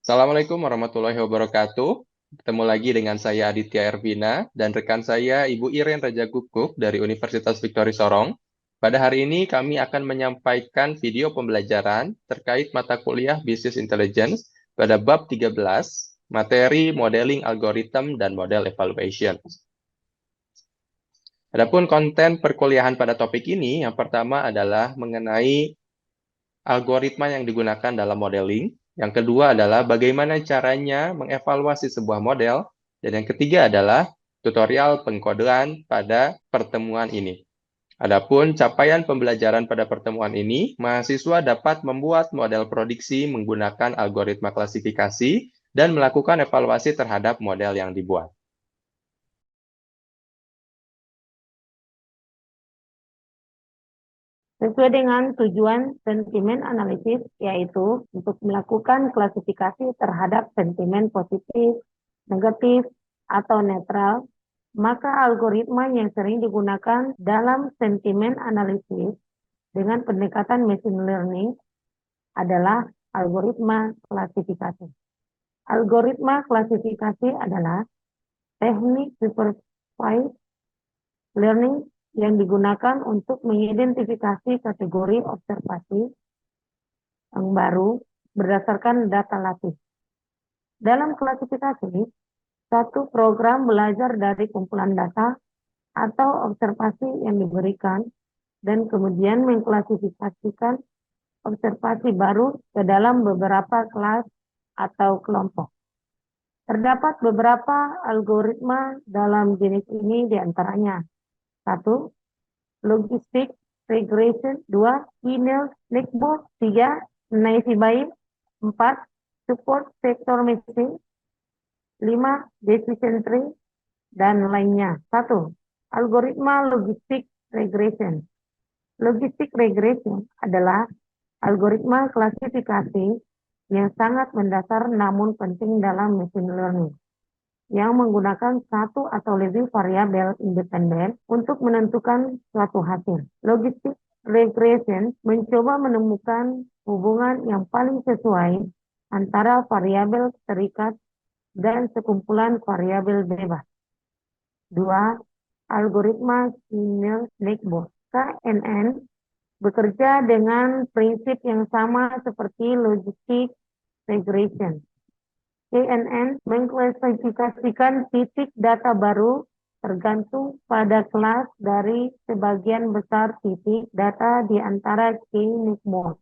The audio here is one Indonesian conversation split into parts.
Assalamualaikum warahmatullahi wabarakatuh. Ketemu lagi dengan saya Aditya Ervina dan rekan saya Ibu Iren Raja Guguk dari Universitas Victory Sorong. Pada hari ini kami akan menyampaikan video pembelajaran terkait mata kuliah Business Intelligence pada bab 13, materi modeling algorithm dan model evaluation. Adapun konten perkuliahan pada topik ini, yang pertama adalah mengenai algoritma yang digunakan dalam modeling. Yang kedua adalah bagaimana caranya mengevaluasi sebuah model. Dan yang ketiga adalah tutorial pengkodean pada pertemuan ini. Adapun capaian pembelajaran pada pertemuan ini, mahasiswa dapat membuat model prediksi menggunakan algoritma klasifikasi dan melakukan evaluasi terhadap model yang dibuat. Sesuai dengan tujuan sentimen analisis, yaitu untuk melakukan klasifikasi terhadap sentimen positif, negatif, atau netral, maka algoritma yang sering digunakan dalam sentimen analisis dengan pendekatan machine learning adalah algoritma klasifikasi. Algoritma klasifikasi adalah teknik supervised learning yang digunakan untuk mengidentifikasi kategori observasi yang baru berdasarkan data latih. Dalam klasifikasi, satu program belajar dari kumpulan data atau observasi yang diberikan dan kemudian mengklasifikasikan observasi baru ke dalam beberapa kelas atau kelompok. Terdapat beberapa algoritma dalam jenis ini diantaranya. 1. Logistic regression. 2. Linear network. 3. Naive Bayes. 4. Support vector machine. 5. Decision tree dan lainnya. 1. Algoritma logistic regression. Logistic regression adalah algoritma klasifikasi yang sangat mendasar namun penting dalam machine learning, yang menggunakan satu atau lebih variabel independen untuk menentukan suatu hasil. Logistic regression mencoba menemukan hubungan yang paling sesuai antara variabel terikat dan sekumpulan variabel bebas. 2. Algoritma Linear Network. KNN bekerja dengan prinsip yang sama seperti logistic regression. KNN mengklasifikasikan titik data baru tergantung pada kelas dari sebagian besar titik data di antara K-network,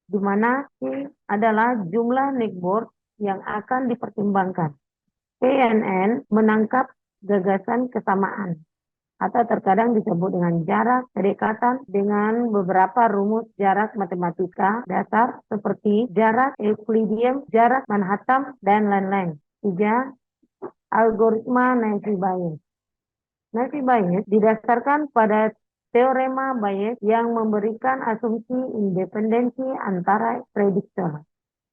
di mana K adalah jumlah network yang akan dipertimbangkan. KNN menangkap gagasan kesamaan, atau terkadang disebut dengan jarak kedekatan dengan beberapa rumus jarak matematika dasar seperti jarak Euclidean, jarak Manhattan, dan lain-lain. 3. Algoritma Naive Bayes. Naive Bayes didasarkan pada teorema Bayes yang memberikan asumsi independensi antara prediktor.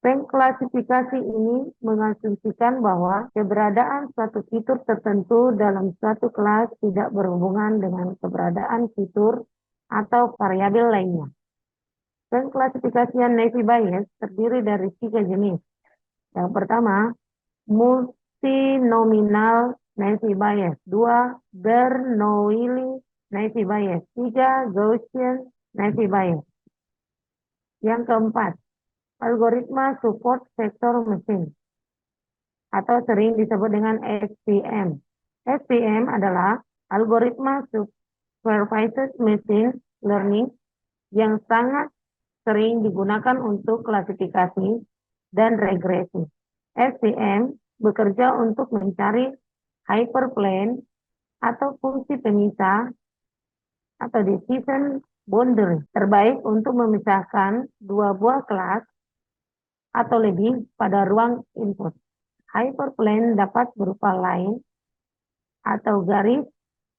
Pengklasifikasi ini mengasumsikan bahwa keberadaan suatu fitur tertentu dalam suatu kelas tidak berhubungan dengan keberadaan fitur atau variabel lainnya. Pengklasifikasian Naive Bayes terdiri dari 3 jenis. Yang pertama, multinomial Naive Bayes. 2. Bernoulli Naive Bayes. 3. Gaussian Naive Bayes. Yang keempat, algoritma support vector machine atau sering disebut dengan SVM. SVM adalah algoritma supervised machine learning yang sangat sering digunakan untuk klasifikasi dan regresi. SVM bekerja untuk mencari hyperplane atau fungsi pemisah atau decision boundary terbaik untuk memisahkan dua buah kelas atau lebih pada ruang input. Hyperplane dapat berupa line atau garis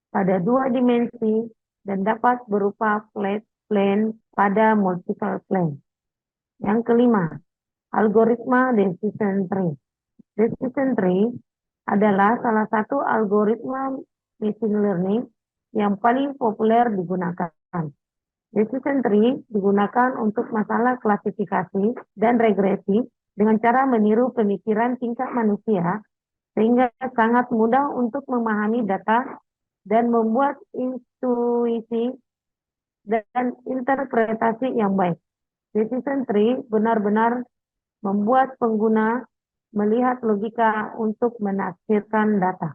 pada 2 dimensi dan dapat berupa flat plane pada multiple plane. Yang kelima, algoritma decision tree. Decision tree adalah salah satu algoritma machine learning yang paling populer digunakan. Decision tree digunakan untuk masalah klasifikasi dan regresi dengan cara meniru pemikiran tingkat manusia, sehingga sangat mudah untuk memahami data dan membuat intuisi dan interpretasi yang baik. Decision tree benar-benar membuat pengguna melihat logika untuk menafsirkan data.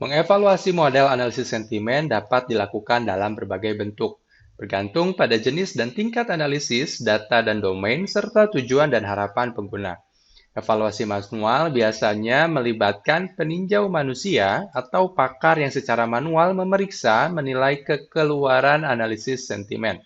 Mengevaluasi model analisis sentimen dapat dilakukan dalam berbagai bentuk, bergantung pada jenis dan tingkat analisis, data dan domain, serta tujuan dan harapan pengguna. Evaluasi manual biasanya melibatkan peninjau manusia atau pakar yang secara manual memeriksa menilai kekeluaran analisis sentimen.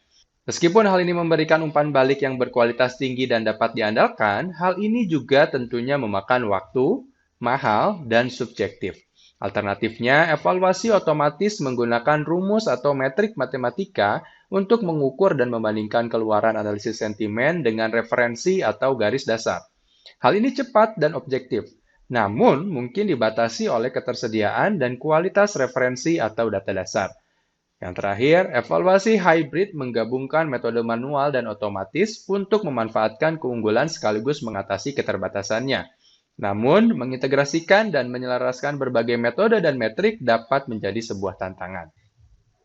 Meskipun hal ini memberikan umpan balik yang berkualitas tinggi dan dapat diandalkan, hal ini juga tentunya memakan waktu, mahal, dan subjektif. Alternatifnya, evaluasi otomatis menggunakan rumus atau metrik matematika untuk mengukur dan membandingkan keluaran analisis sentimen dengan referensi atau garis dasar. Hal ini cepat dan objektif, namun mungkin dibatasi oleh ketersediaan dan kualitas referensi atau data dasar. Yang terakhir, evaluasi hybrid menggabungkan metode manual dan otomatis untuk memanfaatkan keunggulan sekaligus mengatasi keterbatasannya. Namun, mengintegrasikan dan menyelaraskan berbagai metode dan metrik dapat menjadi sebuah tantangan.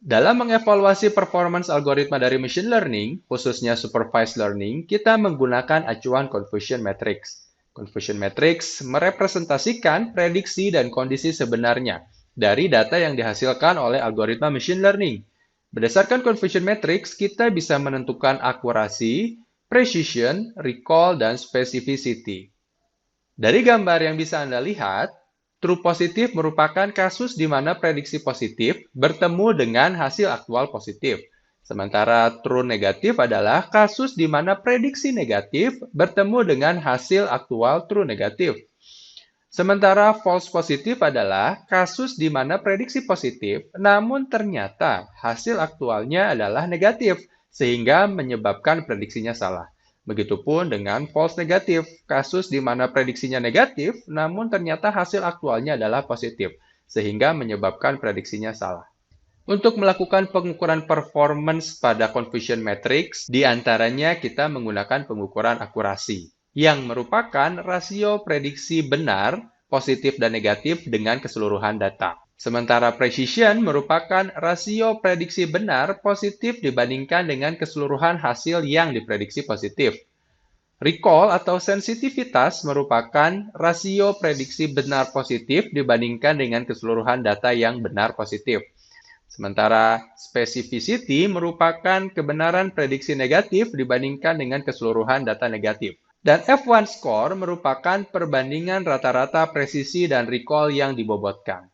Dalam mengevaluasi performance algoritma dari machine learning, khususnya supervised learning, kita menggunakan acuan confusion matrix. Confusion matrix merepresentasikan prediksi dan kondisi sebenarnya dari data yang dihasilkan oleh algoritma machine learning. Berdasarkan confusion matrix, kita bisa menentukan akurasi, precision, recall, dan specificity. Dari gambar yang bisa Anda lihat, true positif merupakan kasus di mana prediksi positif bertemu dengan hasil aktual positif. Sementara true negatif adalah kasus di mana prediksi negatif bertemu dengan hasil aktual true negatif. Sementara false positif adalah kasus di mana prediksi positif, namun ternyata hasil aktualnya adalah negatif, sehingga menyebabkan prediksinya salah. Begitupun dengan false negatif, kasus di mana prediksinya negatif, namun ternyata hasil aktualnya adalah positif, sehingga menyebabkan prediksinya salah. Untuk melakukan pengukuran performance pada confusion matrix, di antaranya kita menggunakan pengukuran akurasi, yang merupakan rasio prediksi benar, positif dan negatif dengan keseluruhan data. Sementara precision merupakan rasio prediksi benar, positif dibandingkan dengan keseluruhan hasil yang diprediksi positif. Recall atau sensitivitas merupakan rasio prediksi benar positif dibandingkan dengan keseluruhan data yang benar positif. Sementara specificity merupakan kebenaran prediksi negatif dibandingkan dengan keseluruhan data negatif. Dan F1 score merupakan perbandingan rata-rata presisi dan recall yang dibobotkan.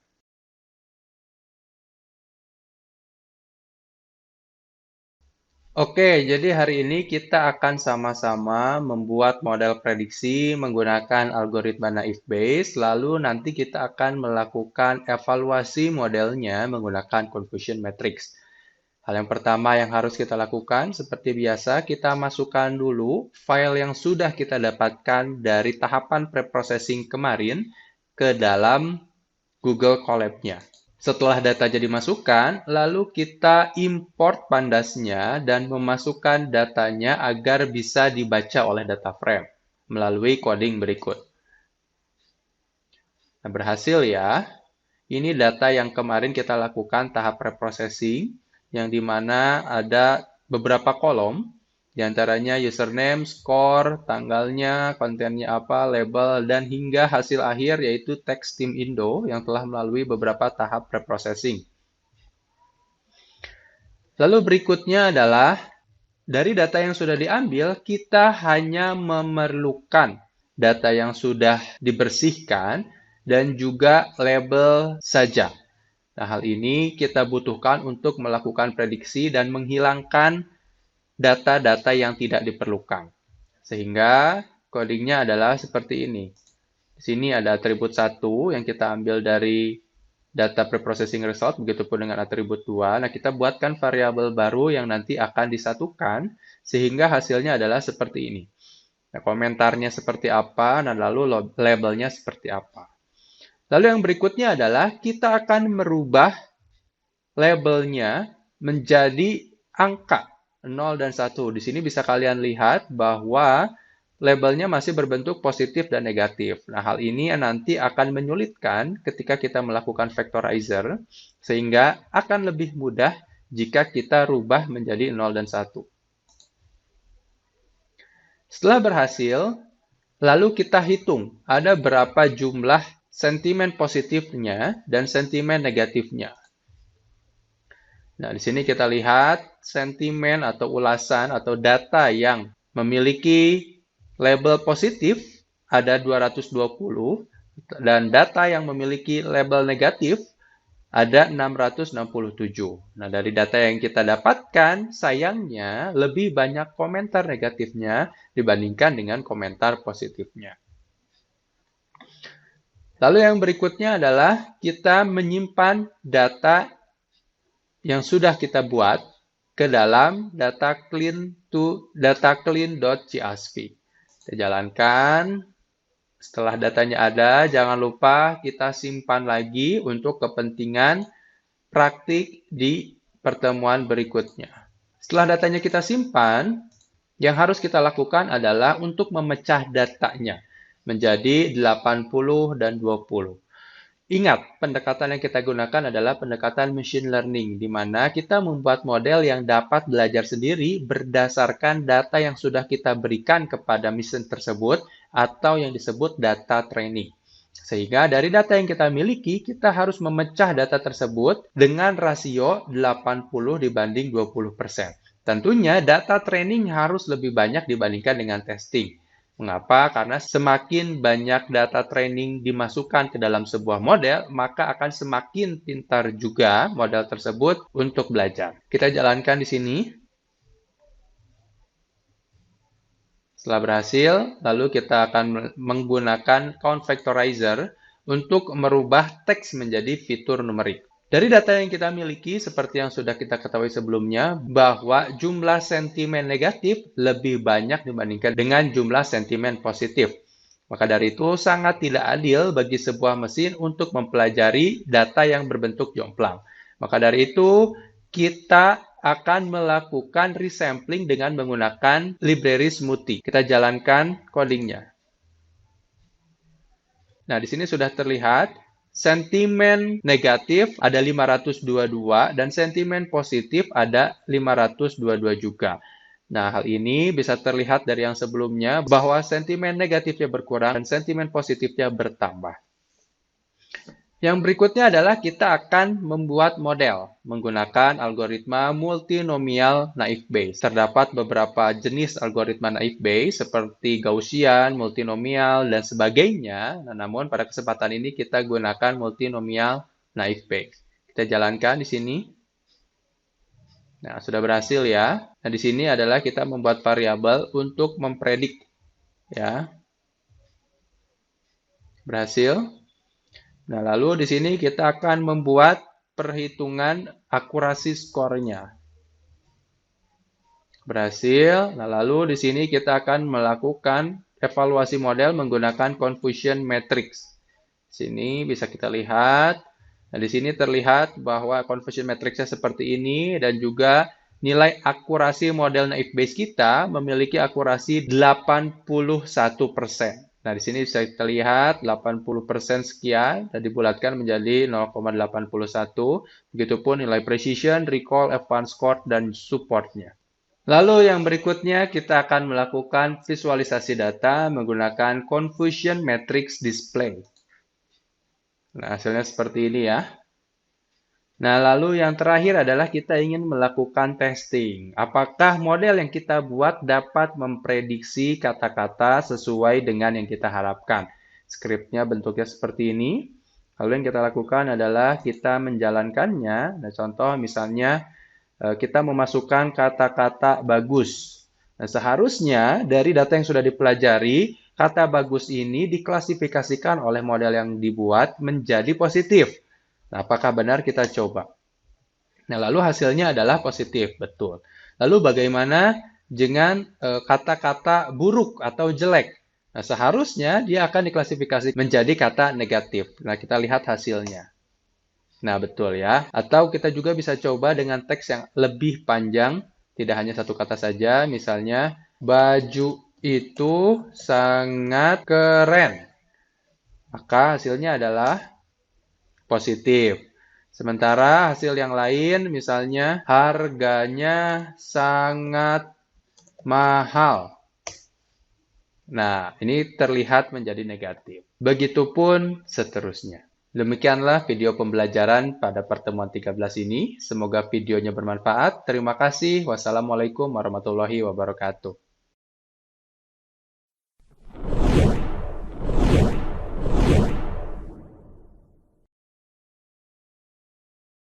Oke, jadi hari ini kita akan sama-sama membuat model prediksi menggunakan algoritma naive Bayes, lalu nanti kita akan melakukan evaluasi modelnya menggunakan confusion matrix. Hal yang pertama yang harus kita lakukan, seperti biasa, kita masukkan dulu file yang sudah kita dapatkan dari tahapan preprocessing kemarin ke dalam Google Colab-nya. Setelah data jadi masukkan, lalu kita import pandasnya dan memasukkan datanya agar bisa dibaca oleh data frame melalui coding berikut. Nah, berhasil ya. Ini data yang kemarin kita lakukan tahap preprocessing, yang dimana ada beberapa kolom, diantaranya username, score, tanggalnya, kontennya apa, label, dan hingga hasil akhir yaitu text Team Indo yang telah melalui beberapa tahap preprocessing. Lalu berikutnya adalah dari data yang sudah diambil, kita hanya memerlukan data yang sudah dibersihkan dan juga label saja. Nah, hal ini kita butuhkan untuk melakukan prediksi dan menghilangkan data-data yang tidak diperlukan. Sehingga codingnya adalah seperti ini. Di sini ada atribut 1 yang kita ambil dari data preprocessing result, begitupun dengan atribut 2. Nah, kita buatkan variabel baru yang nanti akan disatukan, sehingga hasilnya adalah seperti ini. Nah, komentarnya seperti apa, nah lalu labelnya seperti apa. Lalu yang berikutnya adalah kita akan merubah labelnya menjadi angka 0 dan 1. Di sini bisa kalian lihat bahwa labelnya masih berbentuk positif dan negatif. Nah, hal ini nanti akan menyulitkan ketika kita melakukan factorizer, sehingga akan lebih mudah jika kita rubah menjadi 0 dan 1. Setelah berhasil, lalu kita hitung ada berapa jumlah sentimen positifnya dan sentimen negatifnya. Nah, di sini kita lihat sentimen atau ulasan atau data yang memiliki label positif ada 220 dan data yang memiliki label negatif ada 667. Nah, dari data yang kita dapatkan, sayangnya lebih banyak komentar negatifnya dibandingkan dengan komentar positifnya. Lalu yang berikutnya adalah kita menyimpan data yang sudah kita buat ke dalam data clean.csv. Kita jalankan. Setelah datanya ada, jangan lupa kita simpan lagi untuk kepentingan praktik di pertemuan berikutnya. Setelah datanya kita simpan, yang harus kita lakukan adalah untuk memecah datanya menjadi 80 dan 20. Ingat, pendekatan yang kita gunakan adalah pendekatan machine learning, di mana kita membuat model yang dapat belajar sendiri berdasarkan data yang sudah kita berikan kepada mesin tersebut, atau yang disebut data training. Sehingga dari data yang kita miliki, kita harus memecah data tersebut dengan rasio 80 dibanding 20%. Tentunya data training harus lebih banyak dibandingkan dengan testing. Mengapa? Karena semakin banyak data training dimasukkan ke dalam sebuah model, maka akan semakin pintar juga model tersebut untuk belajar. Kita jalankan di sini. Setelah berhasil, lalu kita akan menggunakan count factorizer untuk merubah teks menjadi fitur numerik. Dari data yang kita miliki, seperti yang sudah kita ketahui sebelumnya, bahwa jumlah sentimen negatif lebih banyak dibandingkan dengan jumlah sentimen positif. Maka dari itu, sangat tidak adil bagi sebuah mesin untuk mempelajari data yang berbentuk jomplang. Maka dari itu, kita akan melakukan resampling dengan menggunakan library Smoothie. Kita jalankan codingnya. Nah, di sini sudah terlihat sentimen negatif ada 522 dan sentimen positif ada 522 juga. Nah, hal ini bisa terlihat dari yang sebelumnya bahwa sentimen negatifnya berkurang dan sentimen positifnya bertambah. Yang berikutnya adalah kita akan membuat model menggunakan algoritma multinomial naive Bayes. Terdapat beberapa jenis algoritma naive Bayes seperti Gaussian, multinomial, dan sebagainya. Nah, namun pada kesempatan ini kita gunakan multinomial naive Bayes. Kita jalankan di sini. Nah, sudah berhasil ya. Nah, di sini adalah kita membuat variabel untuk mempredik. Ya. Berhasil. Nah, lalu di sini kita akan membuat perhitungan akurasi skornya. Berhasil. Nah, lalu di sini kita akan melakukan evaluasi model menggunakan confusion matrix. Sini bisa kita lihat. Nah, di sini terlihat bahwa confusion matrixnya seperti ini dan juga nilai akurasi model naive Bayes kita memiliki akurasi 81%. Nah, di sini bisa kita lihat 80% sekian dan dibulatkan menjadi 0,81. Begitupun nilai precision, recall, advanced score, dan supportnya. Lalu yang berikutnya kita akan melakukan visualisasi data menggunakan confusion matrix display. Nah, hasilnya seperti ini ya. Nah, lalu yang terakhir adalah kita ingin melakukan testing. Apakah model yang kita buat dapat memprediksi kata-kata sesuai dengan yang kita harapkan? Skripnya bentuknya seperti ini. Lalu yang kita lakukan adalah kita menjalankannya. Nah, contoh misalnya kita memasukkan kata-kata bagus. Nah, seharusnya dari data yang sudah dipelajari, kata bagus ini diklasifikasikan oleh model yang dibuat menjadi positif. Nah, apakah benar kita coba? Nah, lalu hasilnya adalah positif, betul. Lalu bagaimana dengan kata-kata buruk atau jelek? Nah, seharusnya dia akan diklasifikasi menjadi kata negatif. Nah, kita lihat hasilnya. Nah, betul ya. Atau kita juga bisa coba dengan teks yang lebih panjang, tidak hanya satu kata saja. Misalnya, baju itu sangat keren. Maka hasilnya adalah positif. Sementara hasil yang lain, misalnya harganya sangat mahal. Nah, ini terlihat menjadi negatif. Begitupun seterusnya. Demikianlah video pembelajaran pada pertemuan 13 ini. Semoga videonya bermanfaat. Terima kasih. Wassalamualaikum warahmatullahi wabarakatuh.